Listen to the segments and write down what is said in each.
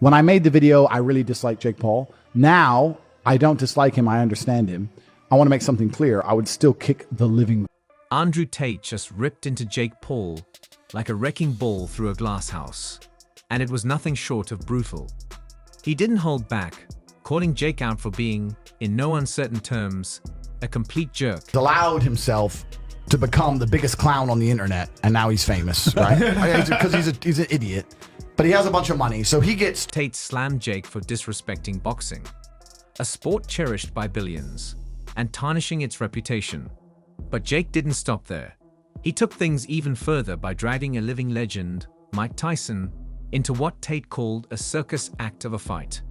When I made the video, I really disliked Jake Paul. Now, I don't dislike him. I understand him. I want to make something clear. I would still kick the living. Andrew Tate just ripped into Jake Paul like a wrecking ball through a glass house. And it was nothing short of brutal. He didn't hold back, calling Jake out for being, in no uncertain terms, a complete jerk. He allowed himself to become the biggest clown on the internet, and now he's famous, right? Because he's an idiot. But he has a bunch of money, so he gets... Tate slammed Jake for disrespecting boxing, a sport cherished by billions, and tarnishing its reputation. But Jake didn't stop there. He took things even further by dragging a living legend, Mike Tyson, into what Tate called a circus act of a fight.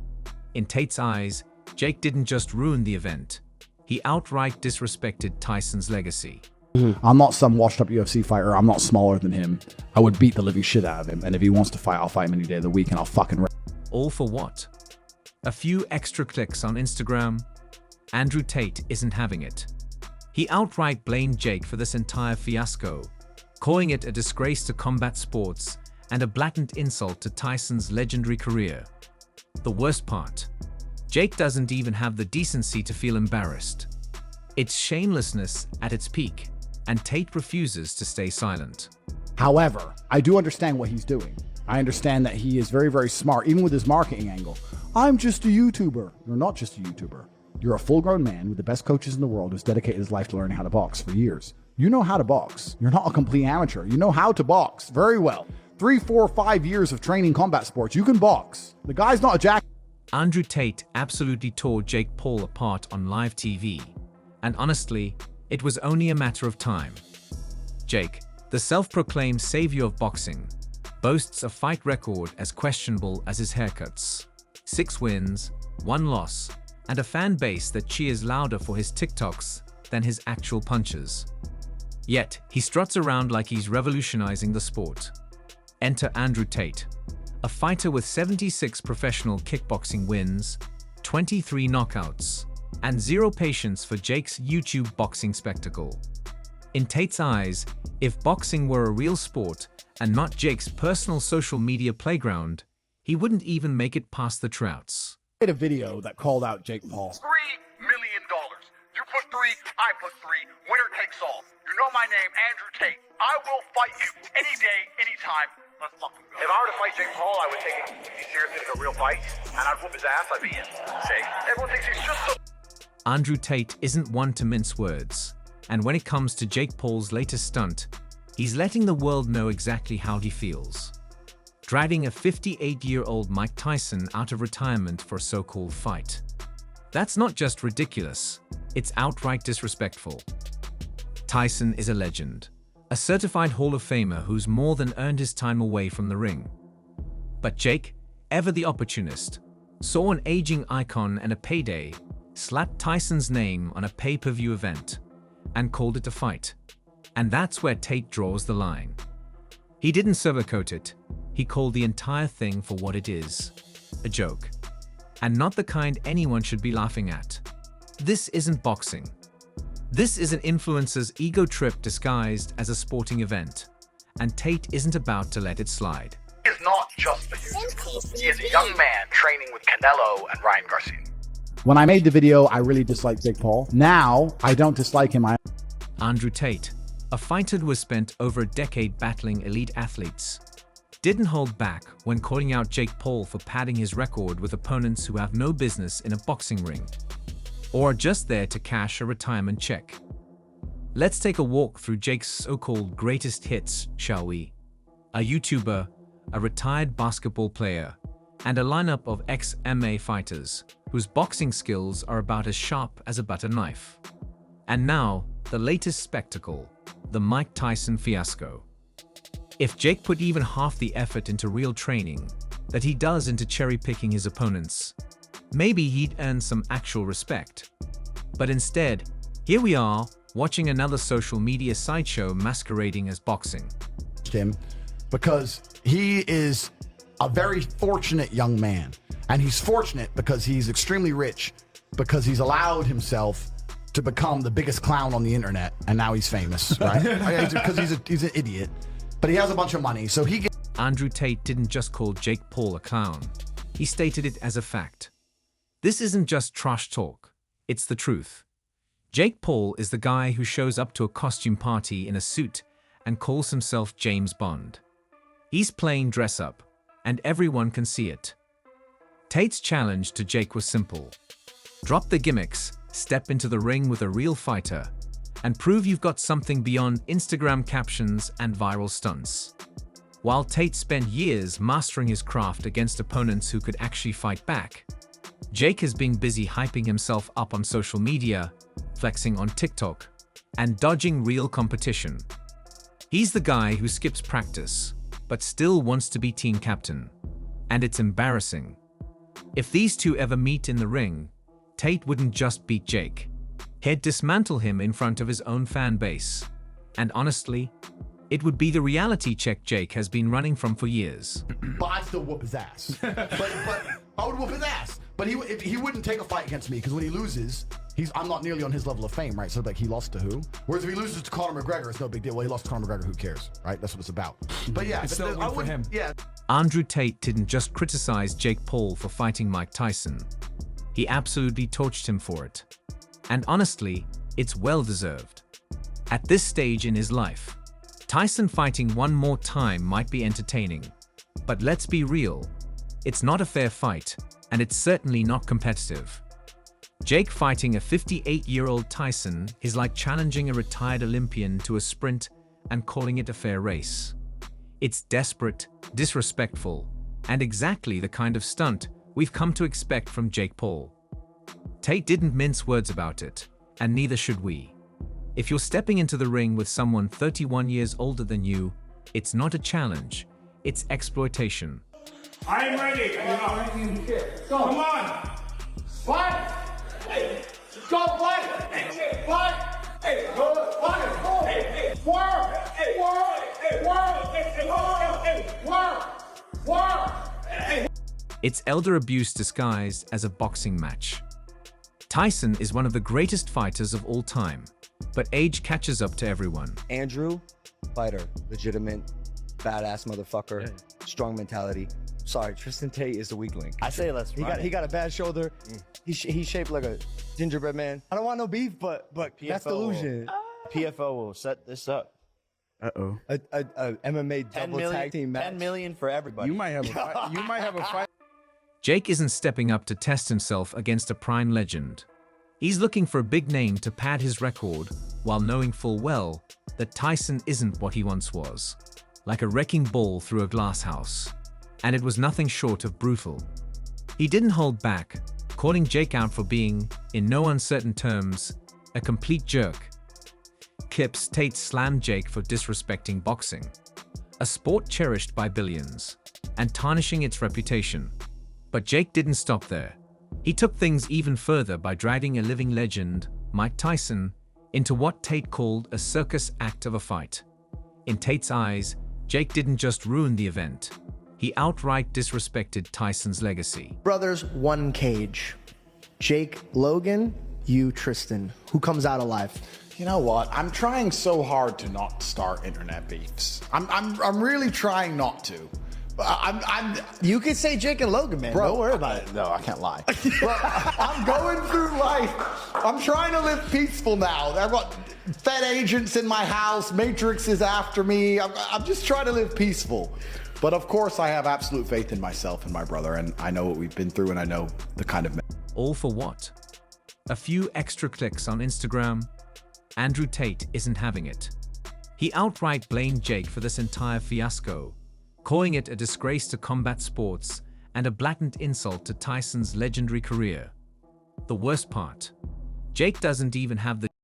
In Tate's eyes, Jake didn't just ruin the event. He outright disrespected Tyson's legacy. I'm not some washed-up UFC fighter. I'm not smaller than him. I would beat the living shit out of him. And if he wants to fight, I'll fight him any day of the week, and I'll fucking... All for what? A few extra clicks on Instagram? Andrew Tate isn't having it. He outright blamed Jake for this entire fiasco, calling it a disgrace to combat sports and a blatant insult to Tyson's legendary career. The worst part, Jake doesn't even have the decency to feel embarrassed. It's shamelessness at its peak, and Tate refuses to stay silent. However, I do understand what he's doing. I understand that he is very, very smart, even with his marketing angle. I'm just a YouTuber. You're not just a YouTuber. You're a full-grown man with the best coaches in the world who's dedicated his life to learning how to box for years. You know how to box. You're not a complete amateur. You know how to box very well. 3, 4, 5 years of training combat sports. You can box. The guy's not a jack. Andrew Tate absolutely tore Jake Paul apart on live TV. And honestly, it was only a matter of time. Jake, the self-proclaimed savior of boxing, boasts a fight record as questionable as his haircuts. 6 wins, 1 loss, and a fan base that cheers louder for his TikToks than his actual punches. Yet, he struts around like he's revolutionizing the sport. Enter Andrew Tate, a fighter with 76 professional kickboxing wins, 23 knockouts, and 0 patience for Jake's YouTube boxing spectacle. In Tate's eyes, if boxing were a real sport and not Jake's personal social media playground, he wouldn't even make it past the trouts. I made a video that called out Jake Paul. $3 million. You put 3, I put 3. Winner takes all. You know my name, Andrew Tate. I will fight you any day, anytime. Let's fucking go. If I were to fight Jake Paul, I would take it seriously as a real fight, and I'd whoop his ass. I'd be in. Say, everyone thinks he's just so... Andrew Tate isn't one to mince words, and when it comes to Jake Paul's latest stunt, he's letting the world know exactly how he feels. Dragging a 58-year-old Mike Tyson out of retirement for a so-called fight. That's not just ridiculous, it's outright disrespectful. Tyson is a legend, a certified Hall of Famer who's more than earned his time away from the ring. But Jake, ever the opportunist, saw an aging icon and a payday, slapped Tyson's name on a pay-per-view event, and called it a fight. And that's where Tate draws the line. He didn't sugarcoat it, he called the entire thing for what it is, a joke. And not the kind anyone should be laughing at. This isn't boxing. This is an influencer's ego trip disguised as a sporting event, and Tate isn't about to let it slide. He is not just a YouTuber. He is a young man training with Canelo and Ryan Garcia. When I made the video, I really disliked Jake Paul. Now, I don't dislike him. Andrew Tate, a fighter who has spent over a decade battling elite athletes, didn't hold back when calling out Jake Paul for padding his record with opponents who have no business in a boxing ring, or are just there to cash a retirement check. Let's take a walk through Jake's so-called greatest hits, shall we? A YouTuber, a retired basketball player, and a lineup of ex-MMA fighters whose boxing skills are about as sharp as a butter knife. And now, the latest spectacle, the Mike Tyson fiasco. If Jake put even half the effort into real training that he does into cherry-picking his opponents, maybe he'd earn some actual respect. But instead, here we are, watching another social media sideshow masquerading as boxing. Him because he is a very fortunate young man. And he's fortunate because he's extremely rich, because he's allowed himself to become the biggest clown on the internet, and now he's famous, right? Because he's an idiot. But he has a bunch of money, so he gets... Andrew Tate didn't just call Jake Paul a clown. he stated it as a fact. This isn't just trash talk, it's the truth. Jake Paul is the guy who shows up to a costume party in a suit and calls himself James Bond. He's playing dress up, and everyone can see it. Tate's challenge to Jake was simple. Drop the gimmicks, step into the ring with a real fighter, and prove you've got something beyond Instagram captions and viral stunts. While Tate spent years mastering his craft against opponents who could actually fight back, Jake has been busy hyping himself up on social media, flexing on TikTok, and dodging real competition. He's the guy who skips practice, but still wants to be team captain. And it's embarrassing. If these two ever meet in the ring, Tate wouldn't just beat Jake. He'd dismantle him in front of his own fan base. And honestly, it would be the reality check Jake has been running from for years. But I'd still whoop his ass. but I would whoop his ass. But he wouldn't take a fight against me, because when he loses, I'm not nearly on his level of fame, right? So like, he lost to who? Whereas if he loses to Conor McGregor, it's no big deal. Well, he lost to Conor McGregor, who cares, right? That's what it's about. But yeah, it's still a win for him. Yeah. Andrew Tate didn't just criticize Jake Paul for fighting Mike Tyson. He absolutely torched him for it. And honestly, it's well-deserved. At this stage in his life, Tyson fighting one more time might be entertaining. But let's be real, it's not a fair fight, and it's certainly not competitive. Jake fighting a 58-year-old Tyson is like challenging a retired Olympian to a sprint and calling it a fair race. It's desperate, disrespectful, and exactly the kind of stunt we've come to expect from Jake Paul. Tate didn't mince words about it, and neither should we. If you're stepping into the ring with someone 31 years older than you, it's not a challenge, it's exploitation. I'm ready. Come on. Fight. Hey. Go fight. Hey. Fight. Hey. Go fight. Hey. Work. Hey. Work. Work. Work. Hey. It's elder abuse disguised as a boxing match. Tyson is one of the greatest fighters of all time, but age catches up to everyone. Andrew, fighter, legitimate, badass motherfucker, strong mentality. Sorry, Tristan Tate is the weak link. I say let's run it. He got a bad shoulder. He's shaped like a gingerbread man. I don't want no beef, but that's delusion. PFO will set this up. Uh-oh. A MMA double tag team match. 10 million for everybody. You might have a fight. Jake isn't stepping up to test himself against a prime legend. He's looking for a big name to pad his record while knowing full well that Tyson isn't what he once was. Like a wrecking ball through a glass house. And it was nothing short of brutal. He didn't hold back, calling Jake out for being, in no uncertain terms, a complete jerk. Clips Tate slammed Jake for disrespecting boxing, a sport cherished by billions, and tarnishing its reputation. But Jake didn't stop there. He took things even further by dragging a living legend, Mike Tyson, into what Tate called a circus act of a fight. In Tate's eyes, Jake didn't just ruin the event. He outright disrespected Tyson's legacy. Brothers, one cage. Jake Logan, you Tristan. Who comes out alive? You know what? I'm trying so hard to not start internet beefs. I'm really trying not to. You could say Jake and Logan, man. Bro, don't worry about it. No, I can't lie. Bro, I'm going through life. I'm trying to live peaceful now. I've got Fed agents in my house. Matrix is after me. I'm just trying to live peaceful. But of course, I have absolute faith in myself and my brother, and I know what we've been through, and I know the kind of... All for what? A few extra clicks on Instagram? Andrew Tate isn't having it. He outright blamed Jake for this entire fiasco, calling it a disgrace to combat sports and a blatant insult to Tyson's legendary career. The worst part, Jake doesn't even have the